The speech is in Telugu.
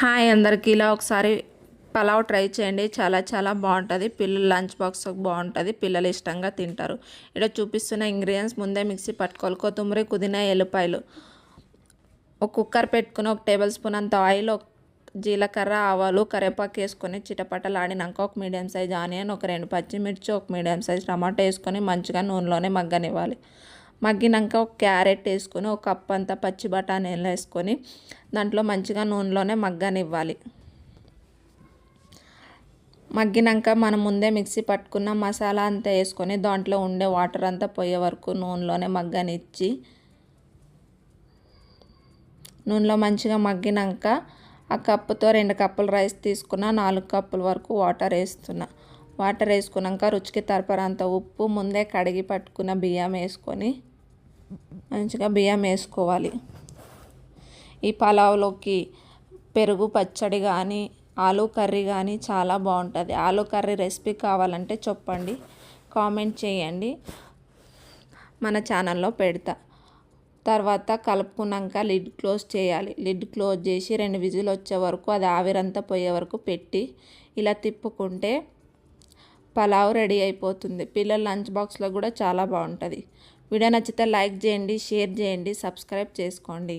హాయ్ అందరికీ ఇలా ఒకసారి పలావ్ ట్రై చేయండి. చాలా చాలా బాగుంటుంది. పిల్లలు లంచ్ బాక్స్ బాగుంటుంది. పిల్లలు ఇష్టంగా తింటారు. ఇక్కడ చూపిస్తున్న ఇంగ్రీడియంట్స్ ముందే మిక్సీ పట్టుకోవాలి. కొత్తిమీర, పుదీనా, ఎల్లిపాయలు, ఒక కుక్కర్ పెట్టుకుని 1 టేబుల్ స్పూన్ అంత ఆయిల్, జీలకర్ర, ఆవాలు, కరివేపాకు వేసుకొని చిటపటలాడినాక ఒక మీడియం సైజ్ ఆనియన్, ఒక 2 పచ్చిమిర్చి, ఒక మీడియం సైజ్ టమాటా వేసుకొని మంచిగా నూనెలోనే మగ్గనివ్వాలి. మగ్గినాక ఒక క్యారెట్ వేసుకొని ఒక కప్ అంతా పచ్చి బఠానీలు వేసుకొని దాంట్లో మంచిగా నూనెలోనే మగ్గనివ్వాలి. మగ్గినాక మనం ముందే మిక్సీ పట్టుకున్న మసాలా అంతా వేసుకొని దాంట్లో ఉండే వాటర్ అంతా పోయే వరకు నూనెలోనే మగ్గనిచ్చి, నూనెలో మంచిగా మగ్గినాక ఆ కప్పుతో 2 కప్పులు రైస్ తీసుకున్న 4 కప్పుల వరకు వాటర్ వేస్తున్నా. వాటర్ వేసుకున్నాక రుచికి సరిపడంత ఉప్పు, ముందే కడిగి పట్టుకున్న బియ్యం వేసుకొని మంచిగా బియ్యం వేసుకోవాలి. ఈ పలావ్లోకి పెరుగు పచ్చడి కానీ ఆలూ కర్రీ కానీ చాలా బాగుంటుంది. ఆలూ కర్రీ రెసిపీ కావాలంటే చెప్పండి, కామెంట్ చేయండి, మన ఛానల్లో పెడతా. తర్వాత కలుపుకున్నాక లిడ్ క్లోజ్ చేయాలి. లిడ్ క్లోజ్ చేసి 2 విజిల్ వచ్చే వరకు, అది ఆవిరంతా పోయే వరకు పెట్టి ఇలా తిప్పుకుంటే పలావ్ రెడీ అయిపోతుంది. పిల్లల లంచ్ బాక్స్లో కూడా చాలా బాగుంటుంది. వీడియో నచ్చితే లైక్ చేయండి, షేర్ చేయండి, సబ్స్క్రైబ్ చేసుకోండి.